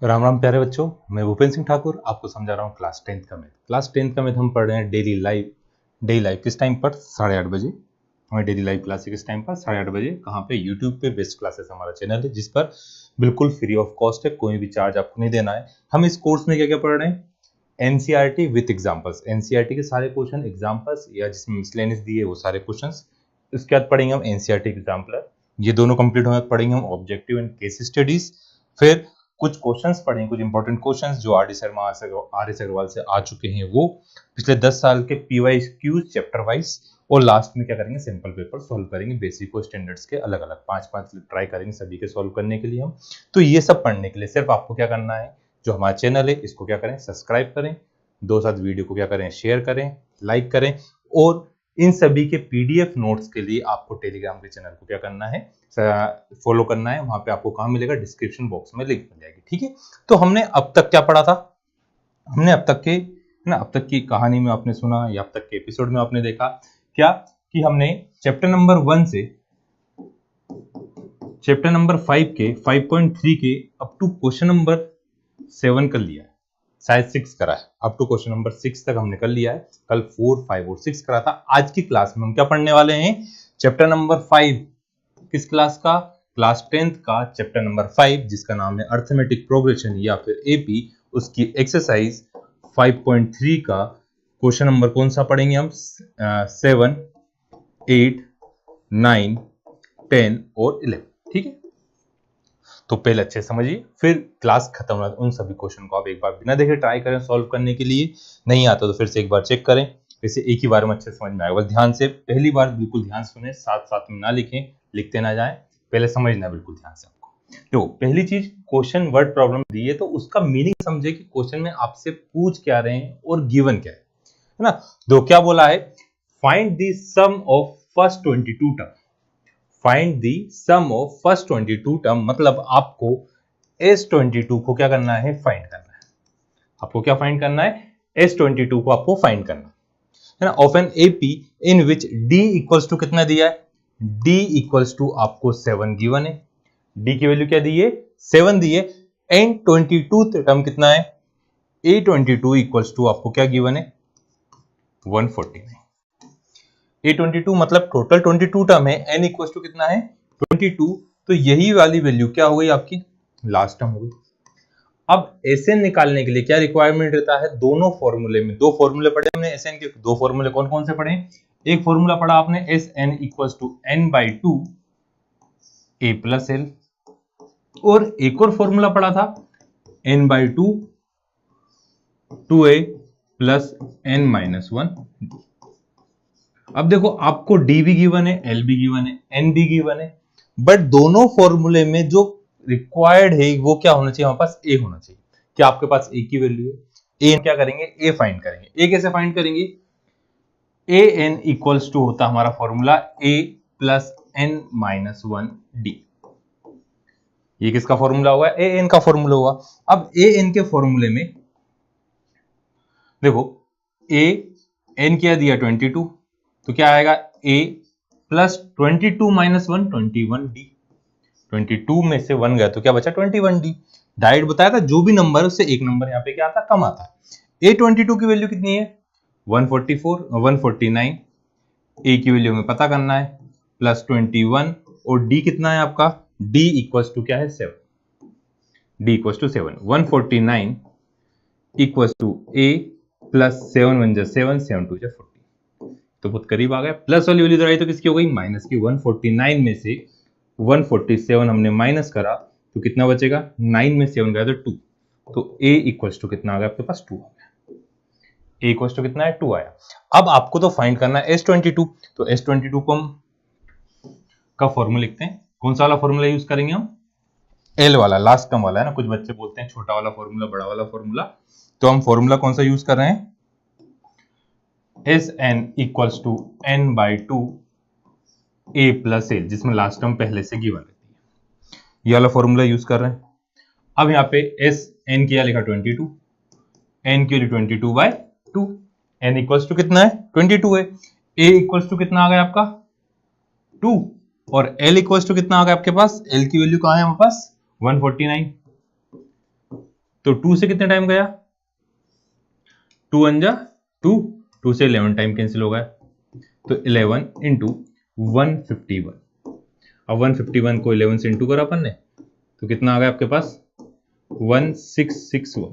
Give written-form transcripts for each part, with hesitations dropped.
राम राम प्यारे बच्चों, मैं भूपेंद्र सिंह ठाकुर आपको समझा रहा हूँ क्लास 10th का मैथ। क्लास 10th का मैथ हम पढ़ रहे हैं डेली लाइव किस टाइम पर 8:30 बजे। हमारी डेली लाइव क्लास किस टाइम पर 8:30 बजे। कहाँ पे? यूट्यूब पे बेस्ट क्लासेस हमारा चैनल है, जिस पर बिल्कुल फ्री ऑफ कॉस्ट है, कोई भी चार्ज आपको नहीं देना है। हम इस कोर्स में क्या क्या पढ़ रहे हैं? एनसीईआरटी विथ एग्जाम्पल्स, एनसीईआरटी के सारे क्वेश्चन एग्जाम्पल्स या जिसमें मिसलेनियस दिए वो सारे क्वेश्चन। इसके बाद पढ़ेंगे हम एनसीईआरटी एग्जाम्पलर, ये दोनों कंप्लीट होने बाद पढ़ेंगे हम ऑब्जेक्टिव एंड केस स्टडीज। फिर कुछ क्वेश्चंस पढ़ेंगे, कुछ इंपॉर्टेंट क्वेश्चंस जो आर एस अग्रवाल से आ चुके हैं, वो पिछले 10 साल के पीवाईक्यूज चैप्टर वाइज। और लास्ट में क्या करेंगे? सिंपल पेपर सॉल्व करेंगे, बेसिक और स्टैंडर्ड्स के अलग अलग 5-5 ट्राई करेंगे सभी के सॉल्व करने के लिए हम। तो ये सब पढ़ने के लिए सिर्फ आपको क्या करना है, जो हमारा चैनल है इसको क्या करें? सब्सक्राइब करें, दो साथ वीडियो को क्या करें? शेयर करें, लाइक करें। और इन सभी के पीडीएफ नोट्स के लिए आपको टेलीग्राम के चैनल को क्या करना है? फॉलो करना है। वहां पे आपको कहां मिलेगा? डिस्क्रिप्शन बॉक्स में लिंक मिल जाएगी। ठीक है, तो हमने अब तक क्या पढ़ा था? हमने अब तक की कहानी में आपने सुना या अब तक के एपिसोड में आपने देखा क्या कि हमने चैप्टर नंबर 1 से चैप्टर नंबर 5 के 5.3 के अप टू क्वेश्चन नंबर 7 कर लिया है, शायद 6 करा है। अप टू क्वेश्चन नंबर 6 तक हमने कर लिया है। कल 4, 5 और 6 करा था। आज की क्लास में हम क्या पढ़ने वाले हैं? Chapter number 5। किस क्लास का? क्लास 10th का चैप्टर नंबर 5, जिसका नाम है अर्थमेटिक प्रोग्रेशन या फिर एपी। उसकी एक्सरसाइज 5.3 का क्वेश्चन नंबर कौन सा पढ़ेंगे हम? 7, 8, 9, 10 और 11। ठीक है, तो पहले अच्छे समझिए, फिर क्लास खत्म हो उन सभी क्वेश्चन को आप एक बार बिना देखे ट्राई करें सॉल्व करने के लिए। नहीं आता तो फिर से एक बार चेक करें, वैसे एक ही बार में अच्छे समझ में आएगा। बस ध्यान से पहली बार बिल्कुल ध्यान सुने, साथ साथ में ना लिखें, लिखते ना जाएं, पहले समझना बिल्कुल ध्यान से आपको। तो पहली चीज, क्वेश्चन वर्ड प्रॉब्लम दी है तो उसका मीनिंग समझे कि क्वेश्चन में आपसे पूछ क्या रहे हैं और गिवन क्या है ना। तो क्या बोला है? Find the sum of first 22 term. Find the sum of first 22 term, मतलब आपको S22 को क्या करना है? फाइंड करना है। आपको क्या फाइंड करना है? S22 को आपको फाइंड करना है ना। Of an AP in which D equals to कितना दिया है? D इक्वल्स टू आपको 7 गिवन है। D की वैल्यू क्या दी है? 7 दी है। एंड 22 टर्म कितना है? A22 इक्वल्स टू आपको क्या गिवन है? 149। A22 मतलब टोटल 22 टर्म है। n इक्वल्स टू कितना है? 22। तो यही वाली वैल्यू क्या हो गई आपकी? लास्ट टर्म हो गई। अब Sn निकालने के लिए क्या रिक्वायरमेंट रहता है? दोनों फॉर्मूले में, दो फॉर्मूले पढ़े हमने Sn के। दो फॉर्मूले कौन कौन से पढ़े? एक फॉर्मूला पढ़ा आपने Sn equals to n/2 a plus l, और एक और फॉर्मूला पढ़ा था n/2 2a प्लस n-1। अब देखो, आपको D भी गिवन है, L भी गिवन है, N भी गिवन है, बट दोनों फॉर्मूले में जो रिक्वायर्ड है वो क्या होना चाहिए? हमारे पास A होना चाहिए। क्या आपके पास A की वैल्यू है? A क्या करेंगे? A फाइंड करेंगे। A कैसे फाइंड करेंगे? AN इक्वल्स टू होता हमारा फॉर्मूला A प्लस n-1D। ये किसका फॉर्मूला हुआ? AN का फॉर्मूला हुआ। अब AN के फॉर्मूले में देखो, AN क्या दिया? 22, तो क्या आएगा? A plus 22 minus 1 21D। 22 में से 1 गया तो क्या बचा? 21D। डायरेक्ट बताया था, जो भी नंबर है उससे एक नंबर यहाँ पे क्या आता? कम आता है। A22 की वैल्यू कितनी है? 149। A की वैल्यू हमें पता करना है, प्लस 21, और D कितना है आपका? D इक्वल्स टू क्या है? 7। D equals to 7। 149 equals to A plus 7 1 7 7 2 40। तो बहुत करीब आ गया। प्लस वाली वैल्यू इधर आई तो किसकी हो गई? माइनस की। 149 में से 147 हमने माइनस करा तो कितना बचेगा? 9 में 7 गया तो 2। तो A इक्वल्स टू कितना आ गया आपके पास? 2 आ गया। A इक्वल्स टू कितना है? 2 आया। अब आपको तो फाइंड करना है S22। तो S22 को हम का फॉर्मूला लिखते हैं। कौन सा वाला फॉर्मूला यूज करेंगे हम? L वाला, लास्ट टर्म वाला है ना। कुछ बच्चे बोलते हैं छोटा वाला फॉर्मूला, बड़ा वाला फॉर्मूला। तो हम फॉर्मूला कौन सा यूज कर रहे हैं? Sn equals to n/2 a plus l, जिसमें लास्ट टर्म पहले से गिवन रहती है। ये वाला फॉर्मूला यूज कर रहे हैं। अब यहाँ पे Sn किया लिखा 22, n की वैल्यू 22/2, n इक्वल्स टू कितना है? 22 है। a इक्वल्स टू कितना आ गया आपका? 2, और l इक्वल्स टू कितना आ गया आपके पास? l की वैल्यू कहाँ है हमारे पास? 149। तो 2 से कितने टाइम गया, 2 वन जा 2, 2 से 11 टाइम कैंसिल हो गया, तो 11 इंटू 151। अब 151 को 11 से इंटू करा अपन ने, तो कितना आ गया आपके पास 1661।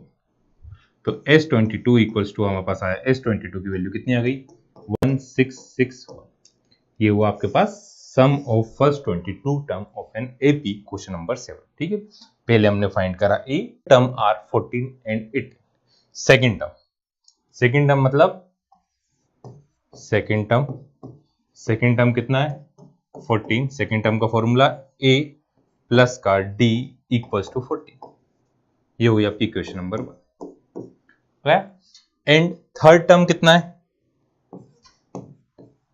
तो S22 इक्वल्स टू हमारे पास आया, S22 की वैल्यू कितनी आ गई 1661। ये हुआ आपके पास sum of first 22 term of an AP question number 7। ठीक है, पहले हमने फाइंड करा a term are 14 and 18। Second term मतलब सेकंड टर्म कितना है 14। सेकंड टर्म का फॉर्मूला ए प्लस का डी इक्वल्स टू 14। ये हुई आपकी question number 1। And third term कितना है,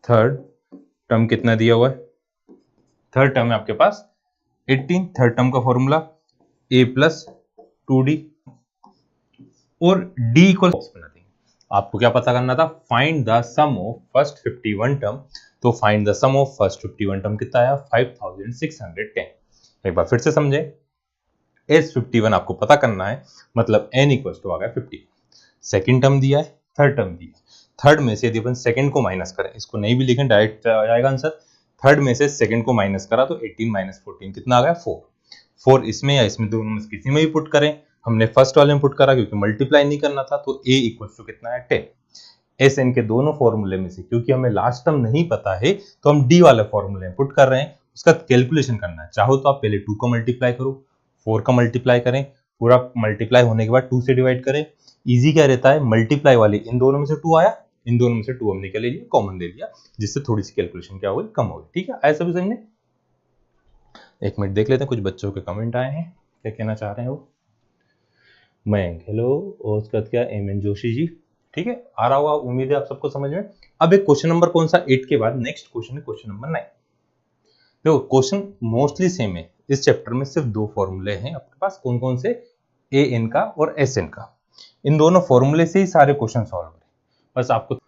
थर्ड टर्म कितना दिया हुआ है, थर्ड टर्म है आपके पास 18। थर्ड टर्म का फॉर्मूला a प्लस 2d और d इक्वल बना देंगे। आपको क्या पता करना था, find the sum of first 51 term. तो find the sum of first 51 term कितना आया 5610। एक बार फिर से समझे, S51 आपको पता करना है, मतलब n इक्वल टू आ गया 50। सेकेंड टर्म दिया है, थर्ड टर्म दिया है, थर्ड में से यदि अपन सेकंड को माइनस करें, इसको नहीं भी लिखें डायरेक्ट आ जाएगा आंसर, थर्ड में से सेकंड को माइनस करा तो 18 माइनस 14 कितना आ गया 4 इसमें या इसमें दोनों में किसी में भी पुट करें। हमने फर्स्ट वाले में पुट करा क्योंकि मल्टीप्लाई नहीं करना था, तो a इक्वल टू कितना है 10। एस एन के दोनों फॉर्मूले में से क्योंकि हमें लास्ट टर्म नहीं पता है तो हम डी वाले फॉर्मूले में पुट कर रहे हैं, उसका कैलकुलेशन करना है। चाहो तो आप पहले 2 का मल्टीप्लाई करो, 4 का मल्टीप्लाई करें, पूरा मल्टीप्लाई होने के बाद 2 से डिवाइड करें। इजी क्या रहता है, मल्टीप्लाई वाले इन दोनों में से 2 आया, इन दोनों में से 2 हमने क्या ले लिया, कॉमन ले लिया, जिससे थोड़ी सी कैलकुलेशन क्या होगी, कम होगी। ठीक है, आया सभी समझने। एक मिनट देख लेते हैं, कुछ बच्चों के कमेंट आए हैं, क्या कहना चाह रहे हैं वो। मयंक हेलो, और उसके बाद क्या एम एन जोशी जी, ठीक है, आ रहा होगा, उम्मीद है आप सबको समझ में। अब एक क्वेश्चन नंबर कौन सा 8 के बाद नेक्स्ट क्वेश्चन है क्वेश्चन नंबर 9। देखो क्वेश्चन मोस्टली सेम है, इस चैप्टर में सिर्फ 2 फॉर्मूले हैं आपके पास, कौन कौन से, ए एन का और एस एन का। इन दोनों फॉर्मूले से ही सारे क्वेश्चन सॉल्व हो रहे हैं। बस आपको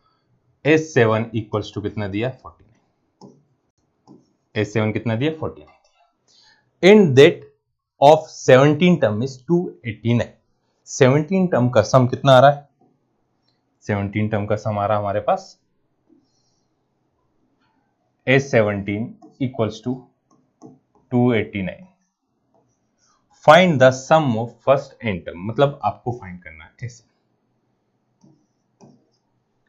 S7 इक्वल्स टू कितना दिया 49, S7 कितना दिया 49। In that of 17 term is 289। 17 term का सम कितना आ रहा है, 17 टर्म का सम आ रहा है हमारे पास S17 equals to 289। Find the sum of first n term, मतलब आपको फाइंड करना है।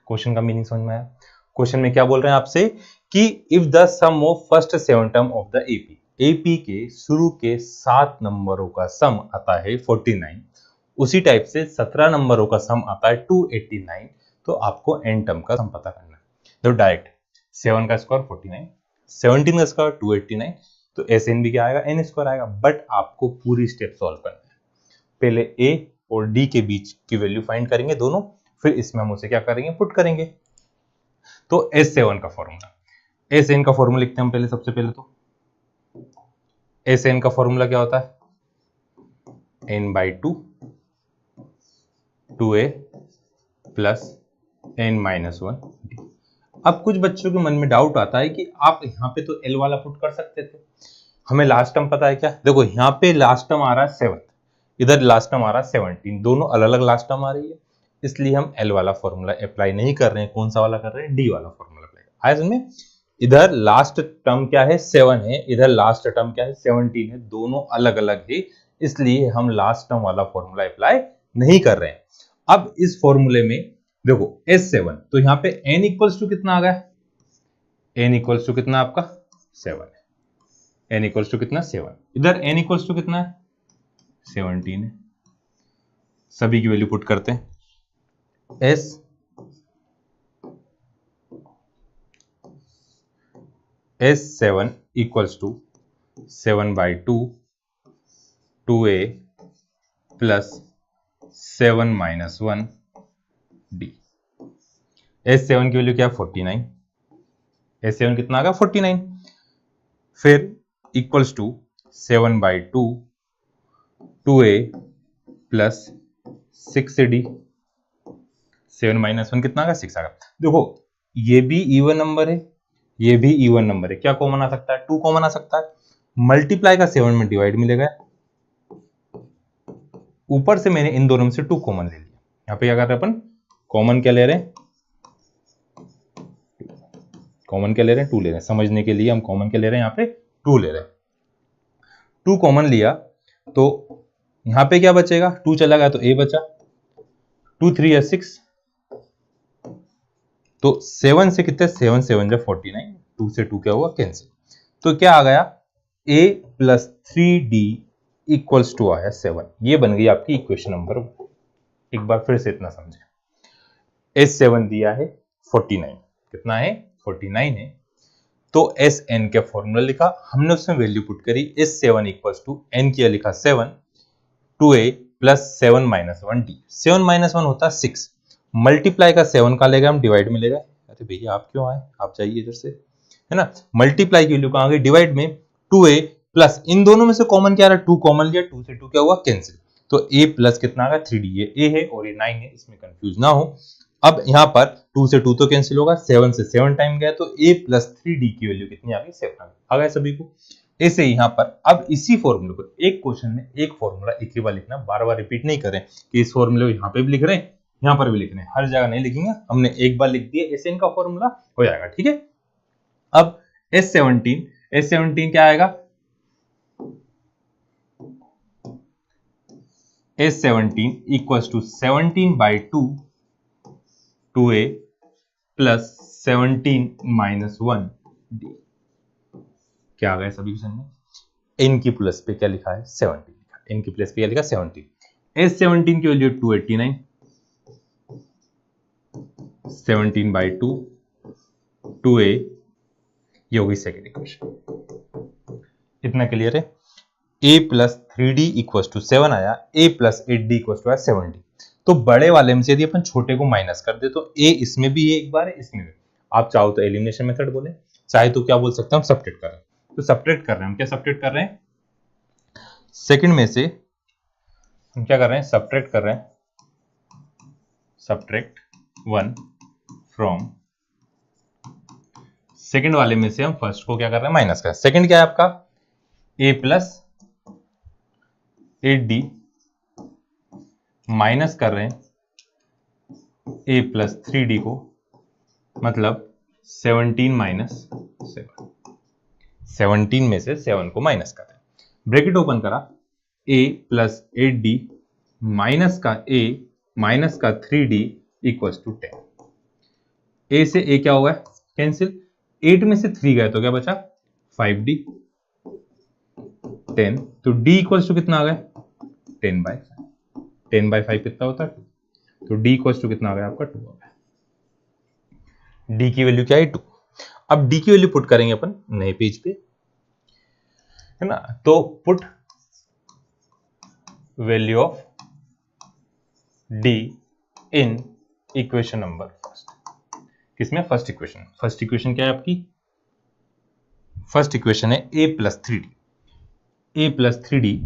क्वेश्चन का मीनिंग समझ में आया। क्वेश्चन में क्या बोल रहे हैं आपसे कि if the sum of first 7 term of the AP के शुरू के 7 नंबरों का सम आता है 49, उसी टाइप से 17 नंबरों का सम आता है 289, तो आपको एन टर्म का सम पता करना है। तो डायरेक्ट 7 का स्क्वायर 49, 17 का स्क्वायर 289, तो एस एन भी क्या आएगा, एन स्क्वायर आएगा। बट आपको पूरी स्टेप सॉल्व करना है। पहले ए और डी के बीच की वैल्यू फाइंड करेंगे दोनों, फिर इसमें हम उसे क्या करेंगे, पुट करेंगे। तो S7 का फॉर्मूला, एस एन का फॉर्मूला लिखते हैं हम पहले, सबसे पहले तो एस एन का फॉर्मूला क्या होता है, n/2 2a प्लस n-1। अब कुछ बच्चों के मन में डाउट आता है कि आप यहाँ पे तो L वाला पुट कर सकते थे, हमें लास्ट टर्म पता है क्या। देखो यहाँ पे लास्ट टर्म आ रहा है 7, इधर लास्ट टर्म आ रहा है 17, दोनों अलग अलग लास्ट टर्म आ रही है, इसलिए हम L वाला फॉर्मूला अप्लाई नहीं कर रहे हैं। कौन सा वाला कर रहे हैं, D वाला फॉर्मूला अप्लाई। आया समझ में। इधर लास्ट टर्म क्या है 7 है, इधर लास्ट टर्म क्या है 17 है, दोनों अलग अलग है, इसलिए हम लास्ट टर्म वाला फॉर्मूला अप्लाई नहीं कर रहे हैं। अब इस फॉर्मूले में देखो S7, तो यहाँ पे n इक्वल्स टू कितना आ गया, n इक्वल्स टू कितना आपका 7 है, n इक्वल्स टू कितना 7, इधर n इक्वल्स टू कितना है 17 है। सभी की वैल्यू पुट करते हैं, S7 equals to 7/2 2a plus 7-1 d। S7 की वैल्यू क्या है 49, S7 कितना आ गया 49, फिर equals to 7/2 2a plus 6d, 7-1 कितना आ गया 6 आ गया। देखो ये भी इवन नंबर है, ये भी इवन नंबर है, क्या कॉमन आ सकता है, 2 कॉमन आ सकता है। मल्टीप्लाई का 7 में डिवाइड मिलेगा, ऊपर से मैंने इन दोनों में से 2 कॉमन ले लिया। यहाँ पे क्या कर रहे हैं अपन, कॉमन क्या ले रहे हैं, कॉमन क्या ले रहे हैं, 2 ले रहे हैं। समझने के लिए हम कॉमन क्या ले रहे हैं, यहाँ पे 2 ले रहे हैं। 2 कॉमन लिया तो यहाँ पे क्या बचेगा, 2 चला गया तो a बचा, 2 3 या 6, तो 7 से कितने, 7 7 जा 49, 2 से 2 क्या हुआ, कैंसिल। तो क्या आ गया, a plus 3d equals to आया 7। ये बन गई आपकी इक्वेशन नंबर 1। एक बार फिर से इतना समझे, S7 दिया है 49, कितना है, 49 है। तो Sn का फॉर्मूला लिखा हमने, उसमें वैल्यू पुट करी, S7 इक्वल्स टू n किया लिखा 7, 2a plus 7 minus 1d। 7 minus 1 होता है 6, मल्टीप्लाई का 7 का लेगा हम, डिवाइड में लेगा। अरे भैया आप क्यों आए, आप जाइए इधर से, है ना। मल्टीप्लाई की वैल्यू कहां गई, डिवाइड में, 2a प्लस इन दोनों में से कॉमन क्या रहा, 2 कॉमन लिया, 2 से 2 क्या हुआ, कैंसिल। तो a प्लस कितना आ गया 3d, ये a है और ये 9 है, इसमें कंफ्यूज ना हो। अब यहाँ पर 2 से 2 तो कैंसिल होगा, 7 से 7 टाइम गया, तो a प्लस 3d की वैल्यू कितनी आ गई, 7 आ गया सभी को। ऐसे यहाँ पर अब इसी फॉर्मूले को, एक क्वेश्चन में एक फॉर्मूला एक ही बार लिखना, बार बार रिपीट नहीं करें कि इस फॉर्मूले को यहाँ पे भी लिख रहे हैं, यहाँ पर भी लिख रहे हैं, हर जगह नहीं लिखेंगे। हमने एक बार लिख दिया, Sn का फॉर्मूला हो जाएगा, ठीक है। अब S17 क्या आएगा, S17 equals to 17/2 2a plus 17 minus 1 d। क्या आ गया सभी क्वेश्चन में, n की प्लस पे क्या लिखा है, 17 लिखा, n की प्लस पे क्या लिखा, 17। S17 की वैल्यू 289, 17/2 2a, ये होगी सेकेंड इक्वेशन। इतना क्लियर है। a plus 3d equals to 7 आया, a plus 8d equals to आया 70। तो बड़े वाले में से यदि अपन छोटे को माइनस कर दे तो a इसमें भी एक बार है, इसमें भी। आप चाहो तो एलिमिनेशन मेथड बोले, चाहे तो क्या बोल सकते हैं हम, सब्ट्रैक्ट कर रहे हैं। तो सब्ट्रैक्ट कर रहे हैं हम, क्या सब्ट्रैक्ट कर रहे हैं, सेकंड में से हम क्या कर रहे हैं, सब्ट्रैक्ट कर रहे हैं, सब्ट्रैक्ट 1 फ्रॉम, सेकंड वाले में से हम फर्स्ट को क्या कर रहे हैं, माइनस कर रहे हैं। सेकंड क्या है आपका, a प्लस 8d माइनस कर रहे हैं a प्लस 3d को, मतलब 17 माइनस 7, 17 में से 7 को माइनस कर रहे हैं। ब्रैकेट ओपन करा, a प्लस 8d माइनस का a माइनस का 3d इक्वल्स टू 10। a से a क्या होगा, कैंसिल, 8 में से 3 गए तो क्या बचा, 5d, 10, तो d इक्वल्स टू कितना आ गया, 10/5। 10/5 कितना होता है, 2, तो d इक्वल्स टू कितना आ गया आपका, 2 आ गया। d की वैल्यू क्या है, 2। अब d की वैल्यू पुट करेंगे अपन नए पेज पे, है ना। तो put value of d in equation number first, किसमें, फर्स्ट इक्वेशन। फर्स्ट इक्वेशन क्या है आपकी, फर्स्ट इक्वेशन है a plus 3d, a plus 3d,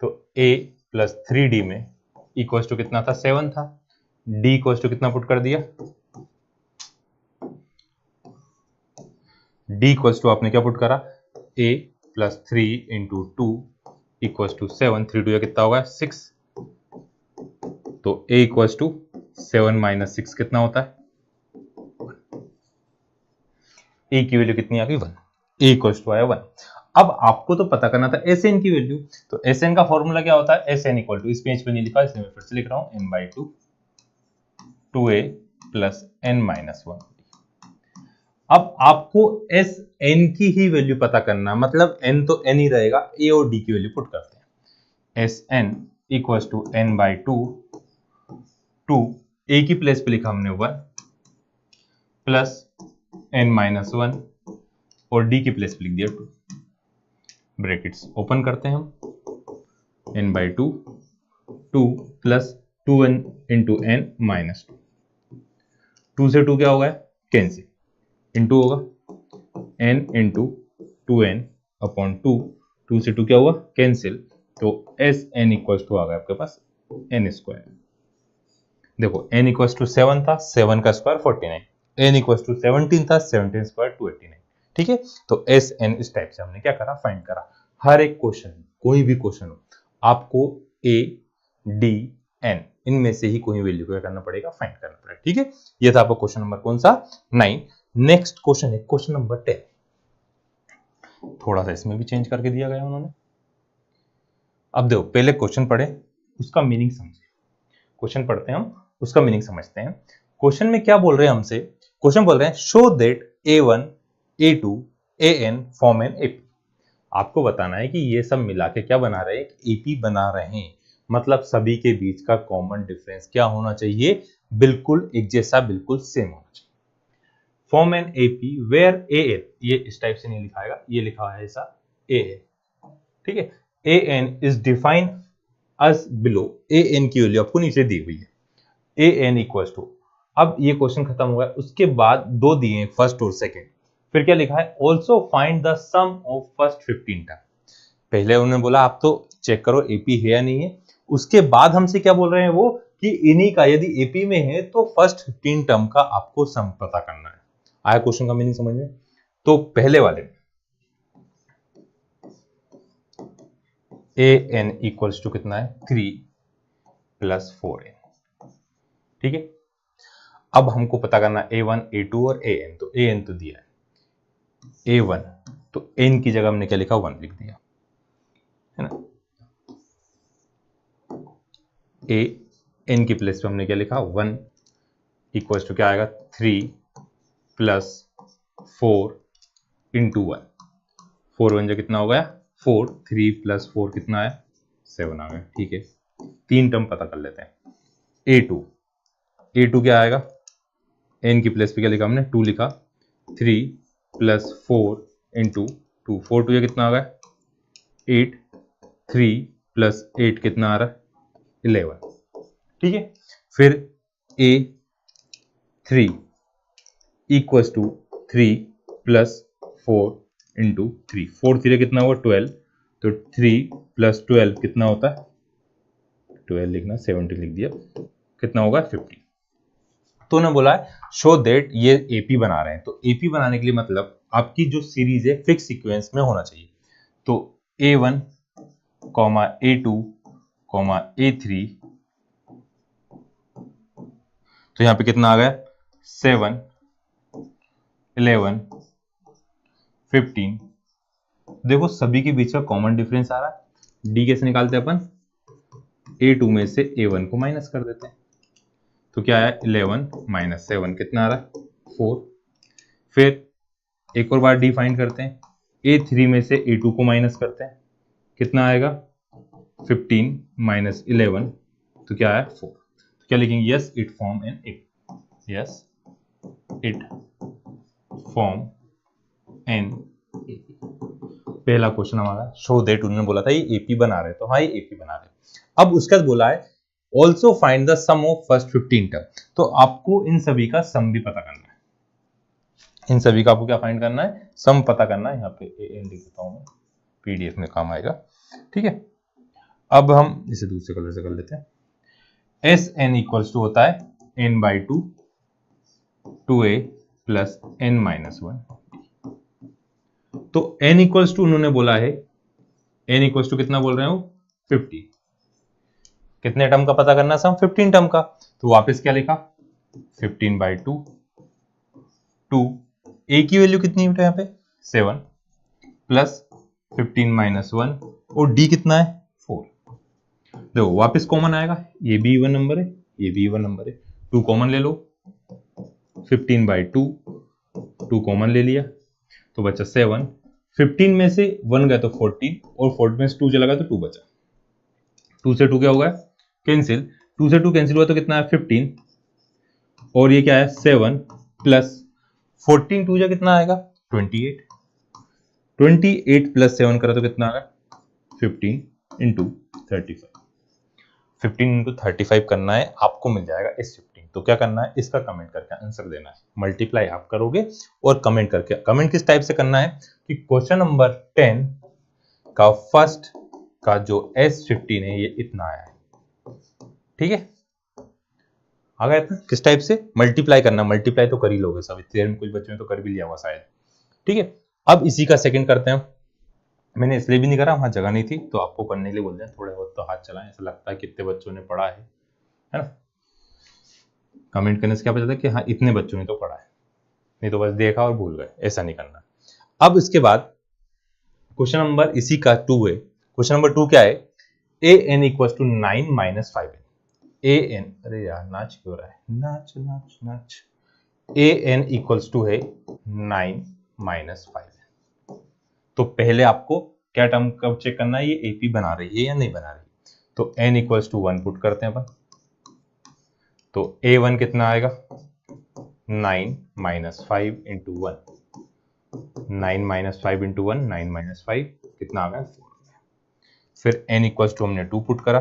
तो a प्लस 3d में इक्वल्स टू कितना था, 7 था, d इक्वल्स टू कितना पुट कर दिया, d इक्वल्स टू आपने क्या पुट करा, a plus 3 into 2 equals to 7, 3 2 कितना होगा, 6, तो a इक्वल्स टू 7 माइनस 6 कितना होता है, a की वैल्यू कितनी आ गई, 1, a इक्वल्स टू आया 1। अब आपको तो पता करना था Sn की वैल्यू, तो Sn का फॉर्मूला क्या होता है, Sn इक्वल टू, इस पेज पे नहीं लिखा इसलिए मैं फिर से लिख रहा हूं, n/2 2a plus n minus 1। अब आपको Sn की ही वैल्यू पता करना, मतलब n तो n ही रहेगा, a और d की वैल्यू पुट करते हैं। Sn equal to n/2 2, a की प्लेस पे लिखा हमने 1 प्लस n माइनस 1 और d की प्लेस पे लिख दिया 2। ब्रैकेट्स ओपन करते हैं हम, n/2 2 plus 2n into n minus 2, 2 से 2 क्या होगा, कैंसिल, इंटू होगा n इंटू 2n अपॉन 2, 2 से 2 क्या हुआ, कैंसिल, तो Sn इक्वल्स टू आ गया आपके पास n स्क्वायर। देखो n इक्वल्स टू 7 था, 7 का स्क्वायर 49, n इक्वल्स टू 17 था, 17 स्क्वायर 289। ठीक है, तो Sn इस टाइप से हमने क्या करा, फाइंड करा। हर एक क्वेश्चन, कोई भी क्वेश्चन हो, आपको a डी एन, इनमें से ही कोई वैल्यू को क्या करना पड़ेगा, फाइंड करना पड़ेगा। ठीक है, ये था आपका क्वेश्चन नंबर कौन सा, 9। नेक्स्ट क्वेश्चन है क्वेश्चन नंबर 10। थोड़ा सा इसमें भी चेंज करके दिया गया उन्होंने। अब देखो, पहले क्वेश्चन पढ़े, उसका मीनिंग समझे। क्वेश्चन पढ़ते हैं हम, उसका मीनिंग समझते हैं। क्वेश्चन में क्या बोल रहे हैं हमसे, क्वेश्चन बोल रहे हैं show that A1 A2 AN form an AP. आपको बताना है कि ये सब मिला के क्या बना रहे हैं, एक एपी बना रहे हैं। मतलब सभी के बीच का कॉमन डिफरेंस क्या होना चाहिए, बिल्कुल एक जैसा, बिल्कुल सेम होना चाहिए। Form an AP where AN, ये इस टाइप से नहीं लिखाएगा, ये लिखा है ऐसा AN। ठीक है, AN is defined as below, AN की वैल्यू आपको नीचे दी हुई है, AN इक्वल्स टू। अब ये क्वेश्चन खत्म हो गया, उसके बाद दो दिए हैं, फर्स्ट और सेकंड। फिर क्या लिखा है, also find the sum of first 15 term. पहले उन्होंने बोला आप तो चेक करो एपी है या नहीं है, उसके बाद हमसे क्या बोल रहे हैं वो कि इन्हीं का यदि एपी में है तो फर्स्ट 15 टर्म का आपको सम पता करना है। आया क्वेश्चन का मीनिंग समझ में? तो पहले वाले में AN इक्वल्स टू कितना है, 3 + 4n। ठीक है, अब हमको पता करना A1 A2 और AN। तो AN तो दिया है, A1 तो N की जगह हमने क्या लिखा, 1 लिख दिया है ना। AN की प्लेस पे हमने क्या लिखा, 1 इक्वल्स टू क्या आएगा, 3 + 4 × 1। 4 1 जो कितना हो गया 4, 3 + 4 कितना है, 7 आ गया। ठीक है, 3 टर्म पता कर लेते हैं। A2 क्या आएगा, N की प्लेस पे क्या लिखा हमने, 2 लिखा, 3 + 4 × 2, 4 2 कितना आ गया 8, 3 + 8 कितना आ रहा है 11। ठीक है, फिर A3 इक्वल्स टू 3 + 4 × 3, 4 3 कितना हुआ 12, तो 3 + 12 कितना होता है, 12 लिखना, 70 लिख दिया, कितना होगा 50। तो उन्होंने बोला है शो दैट ये एपी बना रहे हैं। तो एपी बनाने के लिए मतलब आपकी जो सीरीज है फिक्स सीक्वेंस में होना चाहिए। तो A1, A2, A3, तो यहां पे कितना आ गया 7, 11, 15। देखो सभी के बीच का कॉमन डिफरेंस आ रहा है, डी कैसे निकालते हैं अपन, A2 में से A1 को माइनस कर देते हैं, तो क्या आया 11 - 7 कितना आ रहा है 4। फिर एक और बार डी फाइंड करते हैं, A3 में से A2 को माइनस करते हैं, कितना आएगा 15 - 11, तो क्या आया 4। तो क्या लिखेंगे, yes it form an AP, yes it form an AP. पहला क्वेश्चन हमारा शो दैट, उन्होंने बोला था ये एपी बना रहे, तो हाँ ये एपी बना रहे। अब उसके बाद बोला है also find the sum of first 15 term. तो आपको इन सभी का सम भी पता करना है, इन सभी का आपको क्या फाइंड करना है, सम पता करना है। यहाँ पे AN लिख देता हूं मैं, PDF में काम आएगा। ठीक है, अब हम इसे दूसरे कलर से कर लेते हैं। SN इक्वल्स टू होता है n/2 2a + n-1। तो n इक्वल्स टू उन्होंने बोला है, n इक्वल्स टू कितना बोल रहे हो 50। कितने टर्म का पता करना सम, 15 टर्म का। तो वापस क्या लिखा 15/2, 2 a की वैल्यू कितनी है यहाँ पे 7 + 15 - 1 और d कितना है 4। देखो वापस कॉमन आएगा, ये भी इवन नंबर है, ये भी इवन नंबर है, 2 कॉमन ले लो, 15/2 2 कॉमन ले लिया, तो बचा 7। 15 में से 1 गया तो 14 और 14 में से 2 चला गया तो 2 बचा। 2 से 2 क्या होगा कैंसिल, 2 से 2 कैंसिल हुआ तो कितना है 15 और ये क्या है 7 + 14 2 जा कितना आएगा 28। 28 + 7 करा तो कितना आएगा 15 × 35। 15 × 35 करना है, आपको मिल जाएगा S15। तो क्या करना है, इसका कमेंट करके आंसर देना है, मल्टीप्लाई आप करोगे और कमेंट करके। कमेंट किस टाइप से करना है कि क्वेश्चन नंबर 10 का फर्स्ट का जो S15 है ये इतना आया है। ठीक है, आ गया था, किस टाइप से मल्टीप्लाई करना, मल्टीप्लाई तो कर ही लोगे सब, इतने में कुछ बच्चों ने तो कर भी लिया हुआ शायद। ठीक है, अब इसी का सेकंड करते हैं। मैंने इसलिए भी नहीं करा, वहां जगह नहीं थी, तो आपको करने के लिए बोल दिया। थोड़े बहुत तो हाथ चलाएं, ऐसा लगता है कितने बच्चों ने पढ़ा है ना। कमेंट करने से क्या पता चलता है कि हाँ इतने बच्चों ने तो पढ़ा है, नहीं तो बस देखा और भूल गए। ऐसा नहीं करना। अब इसके बाद क्वेश्चन नंबर इसी का 2 है। क्वेश्चन नंबर 2 क्या है? A N equal to 9 minus 5 A N, अरे यार नाच क्यों रहा है, नाच नाच नाच। ए एन इक्वल्स टू है 9 माइनस 5। तो पहले आपको क्या टर्म कब चेक करना है, ये एपी बना रही है या नहीं बना रही। तो n इक्वल्स टू 1 पुट करते हैं अपन। तो a1 कितना आएगा, 9 minus 5 into 1, 9 minus 5 into 1, 9 minus 5 कितना आ गया 4। फिर n इक्वल्स टू हमने 2 पुट करा,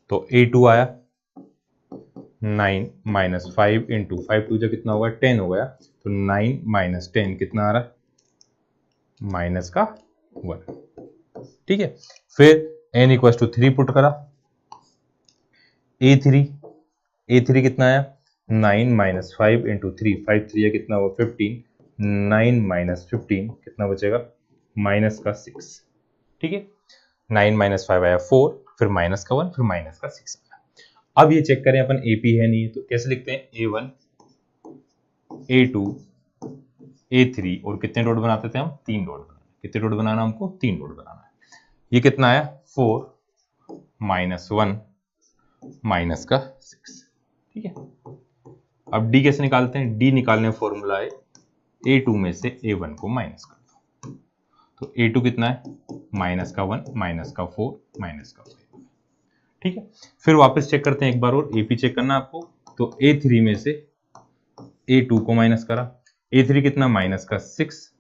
तो a2 आया 9 माइनस 5 इंटू 5 टू जो कितना होगा 10 हो गया। तो 9 माइनस 10 कितना आ रहा है, माइनस का 1। ठीक है। फिर n इक्वल टू 3 पुट करा, a3 कितना आया 9 माइनस 5 इंटू 3, 5 3 कितना हुआ 15, 9 माइनस 15 कितना बचेगा माइनस का 6। ठीक है। 9 माइनस 5 आया 4, फिर माइनस का 1, फिर माइनस का 6 आया। अब ये चेक करें अपन AP है नहीं है, तो कैसे लिखते हैं, A1 A2 A3 और कितने डॉट बनाते थे हम, 3 डॉट बनाना। कितने डॉट बनाना हमको, 3 डॉट बनाना है। ये कितना आया 4 माइनस 1 माइनस का 6। ठीक है। अब D कैसे निकालते हैं, D निकालने फॉर्मूला है A2 में से A1 को माइनस कर दो। तो A2 कितना है माइनस का 1 माइनस का 4 माइनस का 5। ठीक है। फिर वापस चेक करते हैं एक बार और, AP चेक करना आपको। तो A3 में से A2 को माइनस करा, A3 कितना माइनस का 6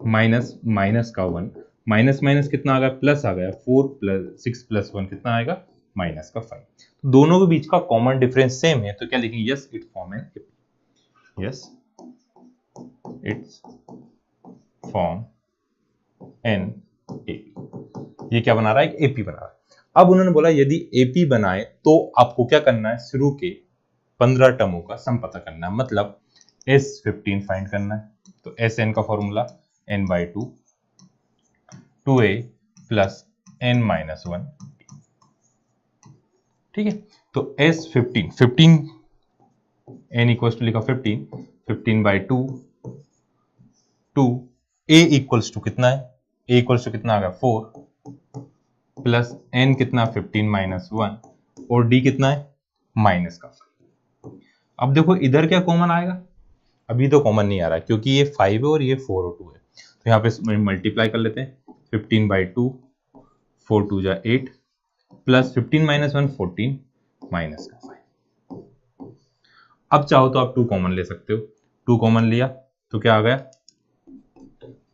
माइनस माइनस का 1, माइनस माइनस कितना आ गया प्लस आ गया, 4 प्लस 6 प्लस 1 कितना आएगा माइनस का 5। तो दोनों के बीच का कॉमन डिफरेंस सेम है, तो क्या लिखेंगे, yes it form an AP, yes it's form an AP. ये क्या बना रहा है, एक एपी बना रहा है। अब उन्होंने बोला यदि एपी बनाए तो आपको क्या करना है, शुरू के 15 टर्मों का सम पता करना है, मतलब S15 फाइंड करना है। तो Sn का formula n by 2 2a plus n minus 1। ठीक है। तो S15 n इक्वल्स टू लिखा 15 बाई 2 a इक्वल्स टू कितना है, a इक्वल्स टू कितना आ गया 4 प्लस n कितना 15 माइनस 1 और d कितना है माइनस का 5। अब देखो इधर क्या कॉमन आएगा, अभी तो कॉमन नहीं आ रहा है क्योंकि ये 5 है और ये 4 और 2 है। तो यहाँ पे मल्टीप्लाई कर लेते हैं, 15 बाई 2 4 2 जा 8 प्लस 15 माइनस 1 14 माइनस का 5। अब चाहो तो आप 2 कॉमन ले सकते हो, 2 कॉमन लिया तो क्या आ गया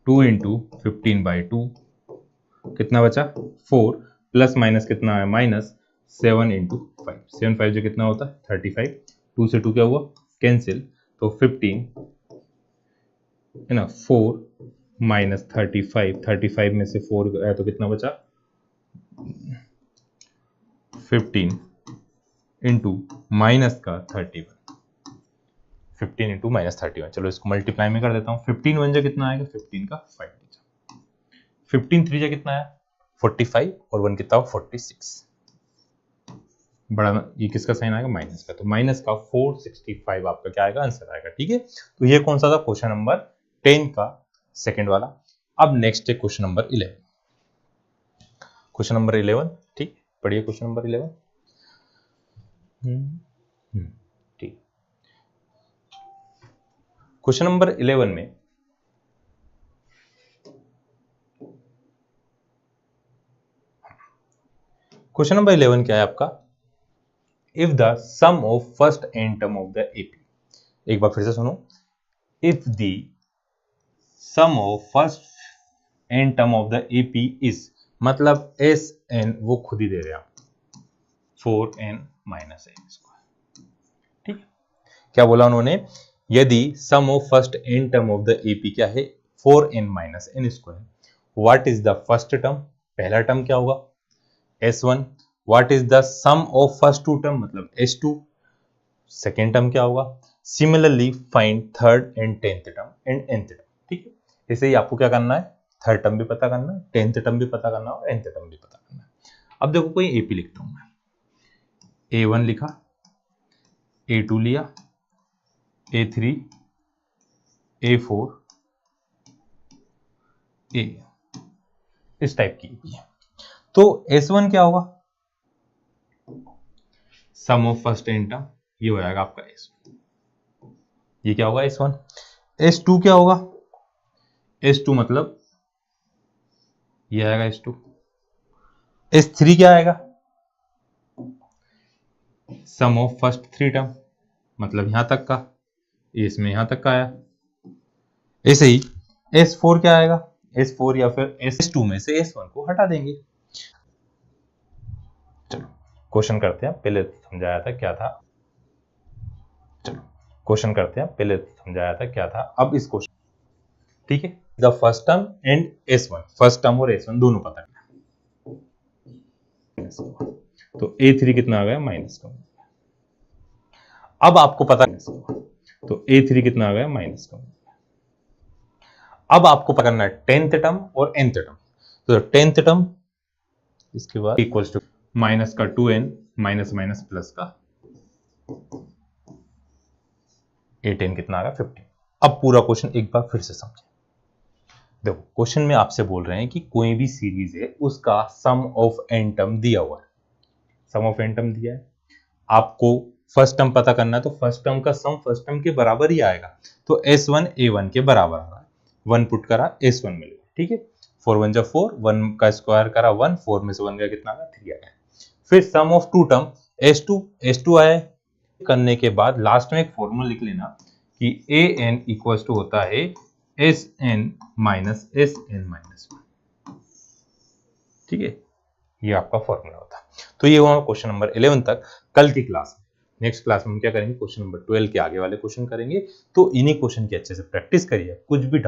2 इंटू 15 बाई 2 कितना बचा 4 प्लस माइनस कितना है माइनस 7 इंटू 5, 7 5 जो कितना होता है 35, 2 से 2 क्या हुआ कैंसिल, तो 15 है ना 4 माइनस 35, 35 में से 4 गया तो कितना बचा 15 इंटू माइनस का 31, 15 इंटू माइनस 31। चलो इसको मल्टीप्लाई में कर देता हूँ, 15 वन जा कितना आएगा 15 का 5, 15 3 जा कितना आया 45 और 1 कितना 46, बड़ा ये किसका साइन आएगा माइनस का, तो माइनस का 465 आपका क्या आएगा आंसर आएगा। ठीक है। तो ये कौन सा था क्वेश्चन नंबर 10 का सेकंड वाला। अब नेक्स्ट है क्वेश्चन नंबर 11। क्वेश्चन नंबर 11, ठीक पढ़िए क्वेश्चन नंबर 11। ठीक, क्वेश्चन नंबर 11 में क्वेश्चन नंबर 11 क्या है आपका, if the sum of first n term of the AP, एक बार फिर से सुनो, if the sum of first n term of the AP is, मतलब Sn वो खुद ही दे रहे हैं आप 4n माइनस n स्क्वायर। ठीक है। क्या बोला उन्होंने, यदि sum of first n term of the AP क्या है 4n minus n square, what is the first term, पहला टर्म क्या होगा S1, what is the sum of first two term मतलब S2, सेकेंड टर्म क्या होगा, similarly find third and tenth term and nth term. ठीक है। ऐसे ही आपको क्या करना है, थर्ड टर्म भी पता करना है, 10th टर्म भी पता करना और nth टर्म भी पता करना है। अब देखो कोई एपी लिखता हूं मैं, A1 लिखा, A2 लिया, A3, A4, A, इस टाइप की एपी है। तो S1 क्या होगा, सम ऑफ फर्स्ट एन टर्म, ये हो जाएगा आपका S1, ये क्या होगा S1। S2 क्या होगा, S2 मतलब ये आएगा S2। S3 क्या आएगा, सम ऑफ फर्स्ट 3 टर्म, मतलब यहां तक का, इसमें यहां तक का आया। ऐसे ही S4 क्या आएगा, S4 या फिर S2 में से S1 को हटा देंगे। चलो क्वेश्चन करते हैं, पहले समझाया था क्या था, चलो क्वेश्चन करते हैं, पहले समझाया था क्या था, अब इस क्वेश्चन, ठीक है। The first term and S1, first term और S1 दोनों पता करना। तो A3 कितना आ गया, माइनस का। अब आपको पता, तो A3 कितना आ गया, माइनस का। अब आपको पकड़ना है 10th टर्म और nth टर्म। तो 10th टर्म इसके बाद इक्वल्स टू माइनस का 2n माइनस माइनस प्लस का 8n कितना आ गया, 15। अब पूरा क्वेश्चन एक बार फिर से समझें। देखो क्वेश्चन में आपसे बोल रहे हैं कि कोई भी सीरीज है उसका सम ऑफ n टर्म दिया हुआ है, सम ऑफ n टर्म दिया है, आपको फर्स्ट टर्म पता करना है, तो फर्स्ट टर्म का सम फर्स्ट टर्म के बराबर ही आएगा। तो S1 A1 के बराबर आ रहा है, 1 पुट करा S1 मिल गया, ठीक है। 4 1 जा 4, 1 का स्क्वायर करा 1, 4 में से 1 गया कितना आया, 3 आया। फिर सम ऑफ टू टर्म S2 आया, करने के बाद लास्ट में एक फॉर्मूला लिख लेना कि AN इक्वल्स टू होता है SN माइनस SN माइनस 1, ठीक है, ये आपका फॉर्मूला होता है। तो ये हुआ क्वेश्चन नंबर 11 तक। कल की क्लास में, नेक्स्ट क्लास में हम क्या करेंगे, क्वेश्चन नंबर 12 के आगे वाले क्वेश्चन करेंगे। तो इन्हीं क्वेश्चन की अच्छे से प्रैक्टिस करिए, कुछ भी डाउट